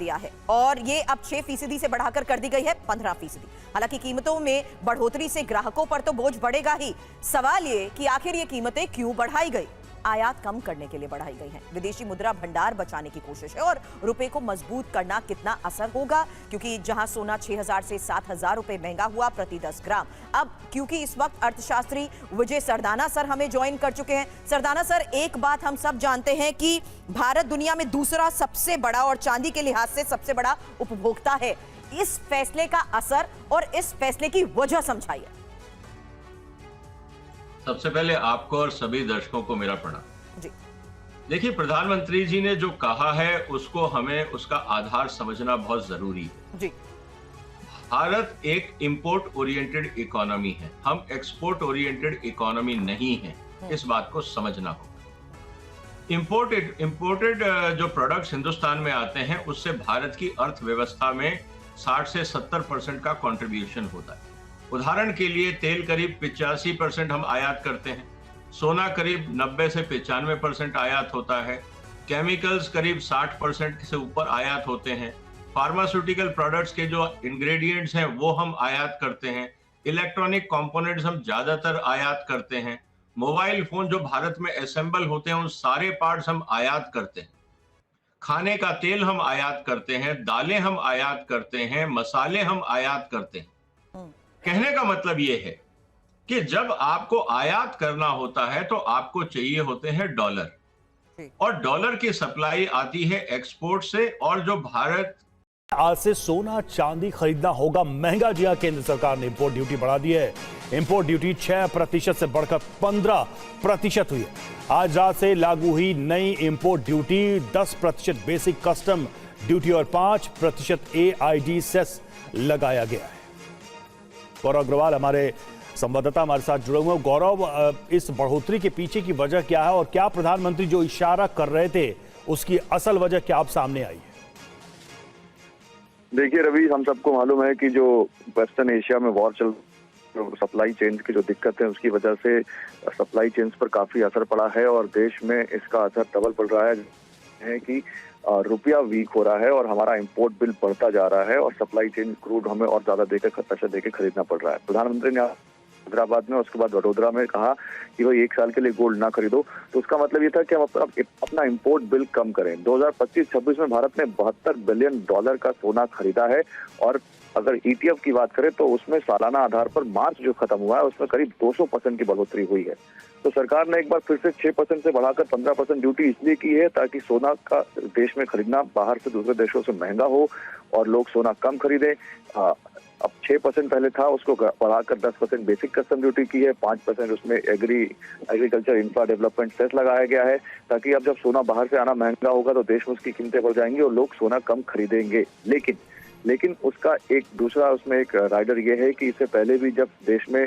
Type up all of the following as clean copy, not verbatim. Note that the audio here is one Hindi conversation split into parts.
दिया है और ये अब 6% से बढ़ाकर कर दी गई है 15%। हालांकि कीमतों में बढ़ोतरी से ग्राहकों पर तो बोझ बढ़ेगा ही। सवाल ये कि आखिर ये कीमतें क्यों बढ़ाई गई? आयात कम करने के लिए बढ़ाई गई हैं। विदेशी मुद्रा भंडार बचाने की कोशिश है और रुपए को मजबूत करना कितना असर होगा, क्योंकि जहां सोना 6,000 से 7,000 रुपए महंगा हुआ प्रति 10 ग्राम। अब क्योंकि इस वक्त अर्थशास्त्री विजय सरदाना सर हमें ज्वाइन कर चुके हैं। सरदाना सर, एक बात हम सब जानते हैं कि भारत दुनिया में दूसरा सबसे बड़ा और चांदी के लिहाज से सबसे बड़ा उपभोक्ता है। इस फैसले का असर और इस फैसले की वजह समझाइए। सबसे पहले आपको और सभी दर्शकों को मेरा प्रणाम। जी देखिए, प्रधानमंत्री जी ने जो कहा है उसको हमें उसका आधार समझना बहुत जरूरी है। जी। भारत एक इंपोर्ट ओरिएंटेड इकोनॉमी है, हम एक्सपोर्ट ओरिएंटेड इकोनॉमी नहीं है। इस बात को समझना होगा। इंपोर्टेड जो प्रोडक्ट्स हिंदुस्तान में आते हैं उससे भारत की अर्थव्यवस्था में 60 से 70% का कंट्रीब्यूशन होता है। उदाहरण के लिए तेल करीब 85% हम आयात करते हैं, सोना करीब 90 से 95% आयात होता है, केमिकल्स करीब 60% से ऊपर आयात होते हैं, फार्मास्यूटिकल प्रोडक्ट्स के जो इंग्रेडिएंट्स हैं वो हम आयात करते हैं, इलेक्ट्रॉनिक कंपोनेंट्स हम ज्यादातर आयात करते हैं, मोबाइल फोन जो भारत में असेंबल होते हैं उन सारे पार्ट्स हम आयात करते हैं, खाने का तेल हम आयात करते हैं, दालें हम आयात करते हैं, मसाले हम आयात करते हैं। कहने का मतलब यह है कि जब आपको आयात करना होता है तो आपको चाहिए होते हैं डॉलर, और डॉलर की सप्लाई आती है एक्सपोर्ट से। और जो भारत आज से सोना चांदी खरीदना होगा महंगा। जी हां, केंद्र सरकार ने इंपोर्ट ड्यूटी बढ़ा दी है। इंपोर्ट ड्यूटी 6% से बढ़कर 15% हुई है। आज रात से लागू हुई नई import duty 10% basic custom duty और 5% AID सेस लगाया गया है। गौरव अग्रवाल हमारे संवाददाता हमारे साथ जुड़े हुए हैं। गौरव, इस बढ़ोतरी के पीछे की वजह क्या है और क्या प्रधानमंत्री जो इशारा कर रहे थे उसकी असल वजह क्या अब सामने आई है? देखिए रवि, हम सबको मालूम है कि जो वेस्टर्न एशिया में वॉर चल, सप्लाई चेन की जो दिक्कत है उसकी वजह से सप्लाई चेन्स पर काफी असर पड़ा है और देश में इसका असर डबल पड़ रहा है कि रुपया वीक हो रहा है और हमारा इंपोर्ट बिल बढ़ता जा रहा है और सप्लाई चेन क्रूड हमें और ज्यादा देकर पैसा देकर खरीदना पड़ रहा है। प्रधानमंत्री ने हैदराबाद में, उसके बाद वडोदरा में कहा कि भाई 1 साल के लिए गोल्ड ना खरीदो, तो उसका मतलब ये था कि हम अपना इंपोर्ट बिल कम करें। 2025-26 में भारत ने $72 बिलियन का सोना खरीदा है और अगर ETF की बात करें तो उसमें सालाना आधार पर मार्च जो खत्म हुआ है उसमें करीब 200% की बढ़ोतरी हुई है। तो सरकार ने एक बार फिर से 6% से बढ़ाकर 15% ड्यूटी इसलिए की है ताकि सोना का देश में खरीदना बाहर से दूसरे देशों से महंगा हो और लोग सोना कम खरीदें। अब 6% पहले था, उसको बढ़ाकर 10% बेसिक कस्टम ड्यूटी की है, 5% उसमें एग्रीकल्चर इंफ्रा डेवलपमेंट सेस लगाया गया है ताकि अब जब सोना बाहर से आना महंगा होगा तो देश में उसकी कीमतें बढ़ जाएंगी और लोग सोना कम खरीदेंगे। लेकिन उसका एक दूसरा उसमें एक राइडर ये है कि इससे पहले भी जब देश में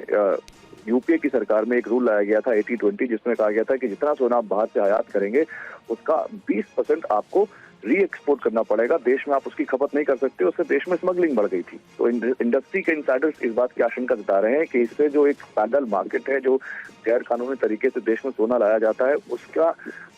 यूपीए की सरकार में एक रूल लाया गया था 80-20, जिसमें कहा गया था कि जितना सोना आप बाहर से आयात करेंगे उसका 20% आपको री एक्सपोर्ट करना पड़ेगा, देश में आप उसकी खपत नहीं कर सकते। उससे देश में स्मगलिंग बढ़ गई थी। तो इंडस्ट्री के इनसाइडर्स इस बात की आशंका जता रहे हैं कि इससे जो एक पैरेलल मार्केट है, जो गैर कानूनी तरीके से देश में सोना लाया जाता है, उसका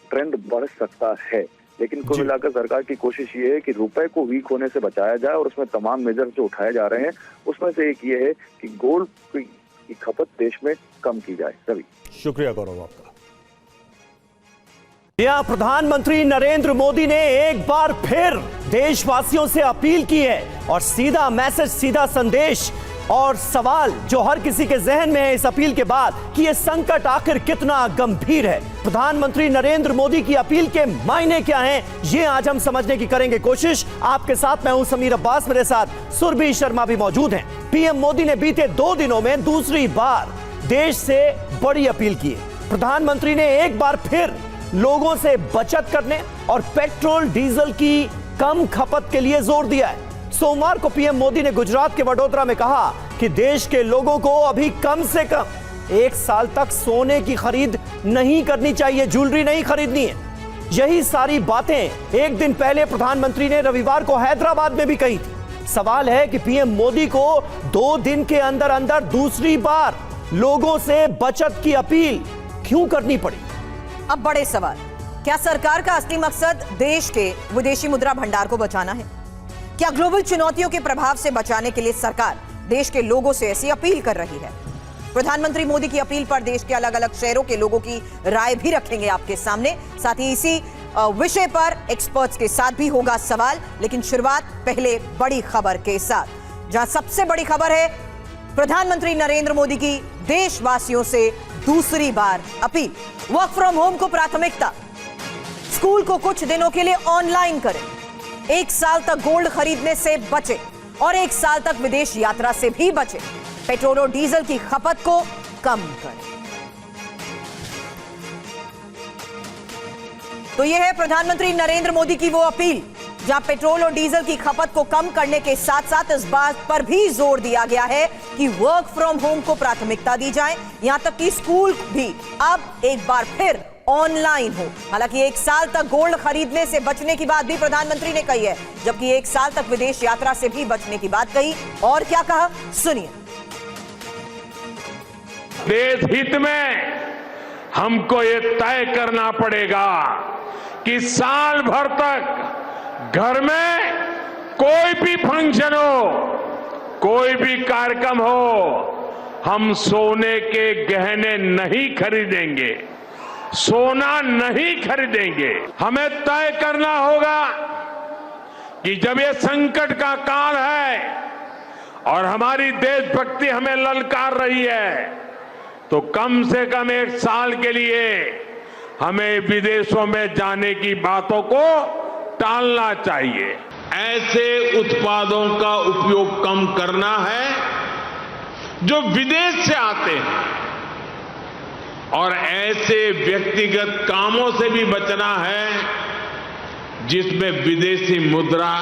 ट्रेंड बढ़ सकता है। लेकिन कुल मिलाकर सरकार की कोशिश ये है कि रुपए को वीक होने से बचाया जाए और उसमें तमाम मेजर्स जो उठाए जा रहे हैं उसमें से एक ये है कि गोल्ड की खपत देश में कम की जाए। रवि, शुक्रिया गौरव आपका। प्रधानमंत्री नरेंद्र मोदी ने एक बार फिर देशवासियों से अपील की है और सीधा मैसेज, सीधा संदेश और सवाल जो हर किसी के जहन में है इस अपील के बाद कि यह संकट आखिर कितना गंभीर है। प्रधानमंत्री नरेंद्र मोदी की अपील के मायने क्या हैं, ये आज हम समझने की करेंगे कोशिश। आपके साथ मैं हूं समीर अब्बास, मेरे साथ सुरभि शर्मा भी मौजूद हैं। पीएम मोदी ने बीते 2 दिनों में दूसरी बार देश से बड़ी अपील की है। प्रधानमंत्री ने एक बार फिर लोगों से बचत करने और पेट्रोल डीजल की कम खपत के लिए जोर दिया है। सोमवार को पीएम मोदी ने गुजरात के वडोदरा में कहा कि देश के लोगों को अभी कम से कम 1 साल तक सोने की खरीद नहीं करनी चाहिए, ज्वेलरी नहीं खरीदनी है। यही सारी बातें एक दिन पहले प्रधानमंत्री ने रविवार को हैदराबाद में भी कही थी। सवाल है कि पीएम मोदी को 2 दिन के अंदर अंदर दूसरी बार लोगों से बचत की अपील क्यों करनी पड़ी? अब बड़े सवाल, क्या सरकार का असली मकसद देश के विदेशी मुद्रा भंडार को बचाना है? क्या ग्लोबल चुनौतियों के प्रभाव से बचाने के लिए सरकार देश के लोगों से ऐसी अपील कर रही है? प्रधानमंत्री मोदी की अपील पर देश के अलग अलग शहरों के लोगों की राय भी रखेंगे आपके सामने। साथ ही इसी विषय पर एक्सपर्ट्स के साथ भी होगा सवाल। लेकिन शुरुआत पहले बड़ी खबर के साथ, जहां सबसे बड़ी खबर है प्रधानमंत्री नरेंद्र मोदी की देशवासियों से दूसरी बार अपील। वर्क फ्रॉम होम को प्राथमिकता, स्कूल को कुछ दिनों के लिए ऑनलाइन करें, 1 साल तक गोल्ड खरीदने से बचें और 1 साल तक विदेश यात्रा से भी बचें, पेट्रोल और डीजल की खपत को कम करें। तो यह है प्रधानमंत्री नरेंद्र मोदी की वो अपील, जहां पेट्रोल और डीजल की खपत को कम करने के साथ साथ इस बात पर भी जोर दिया गया है कि वर्क फ्रॉम होम को प्राथमिकता दी जाए, यहां तक कि स्कूल भी अब एक बार फिर ऑनलाइन हो। हालांकि 1 साल तक गोल्ड खरीदने से बचने की बात भी प्रधानमंत्री ने कही है, जबकि 1 साल तक विदेश यात्रा से भी बचने की बात कही। और क्या कहा, सुनिए। देश हित में हमको ये तय करना पड़ेगा कि साल भर तक घर में कोई भी फंक्शन हो, कोई भी कार्यक्रम हो, हम सोने के गहने नहीं खरीदेंगे, सोना नहीं खरीदेंगे। हमें तय करना होगा कि जब ये संकट का काल है और हमारी देशभक्ति हमें ललकार रही है, तो कम से कम 1 साल के लिए हमें विदेशों में जाने की बातों को टालना चाहिए। ऐसे उत्पादों का उपयोग कम करना है जो विदेश से आते हैं, और ऐसे व्यक्तिगत कामों से भी बचना है जिसमें विदेशी मुद्रा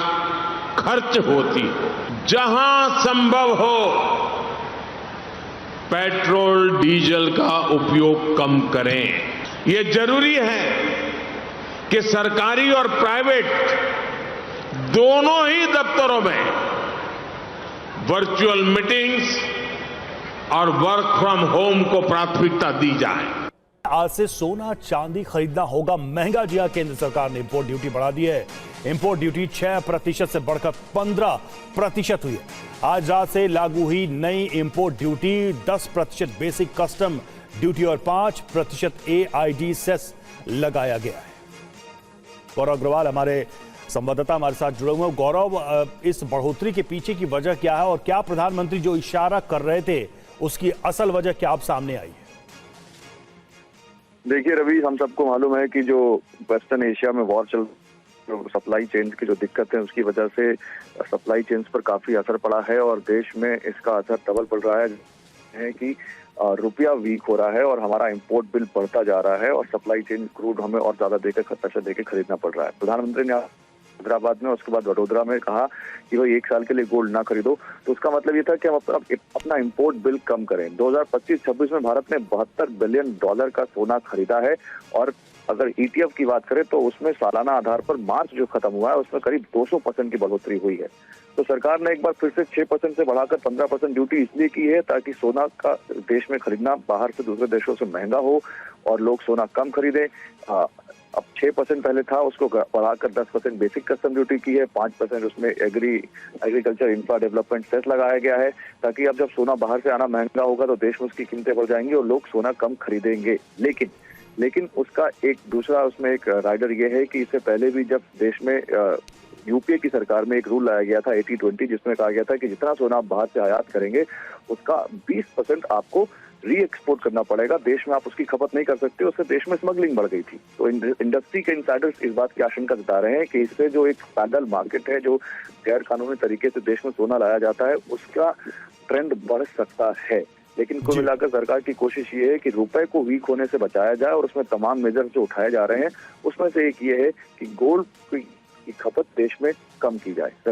खर्च होती है। जहां संभव हो पेट्रोल डीजल का उपयोग कम करें। ये जरूरी है कि सरकारी और प्राइवेट दोनों ही दफ्तरों में वर्चुअल मीटिंग्स और वर्क फ्रॉम होम को प्राथमिकता दी जाए। आज से सोना चांदी खरीदना होगा महंगा। जी हां, केंद्र सरकार ने इंपोर्ट ड्यूटी बढ़ा दी है। इंपोर्ट ड्यूटी 6% से बढ़कर 15% हुई है। आज रात से लागू हुई नई import duty 10% basic custom duty और 5% AID सेस लगाया गया है। गौरव अग्रवाल हमारे संवाददाता हमारे साथ जुड़े हुए हैं। गौरव, इस बढ़ोतरी के पीछे की वजह क्या है और क्या प्रधानमंत्री जो इशारा कर रहे थे उसकी असल वजह क्या अब सामने आई है? देखिए रवि, हम सबको मालूम है कि जो वेस्टर्न एशिया में वॉर चल, सप्लाई चेन की जो दिक्कत है उसकी वजह से सप्लाई चेन्स पर काफी असर पड़ा है और देश में इसका असर डबल पड़ रहा है कि रुपया वीक हो रहा है और हमारा इंपोर्ट बिल बढ़ता जा रहा है और सप्लाई चेन क्रूड हमें और ज्यादा देकर पैसा देकर खरीदना पड़ रहा है। प्रधानमंत्री ने हैदराबाद में, उसके बाद वडोदरा में कहा कि भाई 1 साल के लिए गोल्ड ना खरीदो, तो उसका मतलब ये था कि हम अपना इंपोर्ट बिल कम करें। 2025-26 में भारत ने $72 बिलियन का सोना खरीदा है और अगर ETF की बात करें तो उसमें सालाना आधार पर मार्च जो खत्म हुआ है उसमें करीब 200% की बढ़ोतरी हुई है। तो सरकार ने एक बार फिर से 6% से बढ़ाकर 15% ड्यूटी इसलिए की है ताकि सोना का देश में खरीदना बाहर से दूसरे देशों से महंगा हो और लोग सोना कम खरीदें। अब 6% पहले था, उसको बढ़ाकर 10% बेसिक कस्टम ड्यूटी की है, 5% उसमें एग्रीकल्चर इंफ्रा डेवलपमेंट सेस लगाया गया है ताकि अब जब सोना बाहर से आना महंगा होगा तो देश में उसकी कीमतें बढ़ जाएंगी और लोग सोना कम खरीदेंगे। लेकिन उसका एक दूसरा उसमें एक राइडर ये है कि इससे पहले भी जब देश में यूपीए की सरकार में एक रूल लाया गया था 80-20, जिसमें कहा गया था कि जितना सोना आप बाहर से आयात करेंगे उसका 20% आपको री एक्सपोर्ट करना पड़ेगा, देश में आप उसकी खपत नहीं कर सकते। उससे देश में स्मगलिंग बढ़ गई थी। तो इंडस्ट्री के इनसाइडर्स इस बात की आशंका जता रहे हैं कि इससे जो एक पैरेलल मार्केट है, जो गैर कानूनी तरीके से देश में सोना लाया जाता है, उसका ट्रेंड बढ़ सकता है। लेकिन कुल मिलाकर सरकार की कोशिश ये है कि रुपए को वीक होने से बचाया जाए और उसमें तमाम मेजर्स जो उठाए जा रहे हैं उसमें से एक ये है कि गोल्ड की खपत देश में कम की जाए।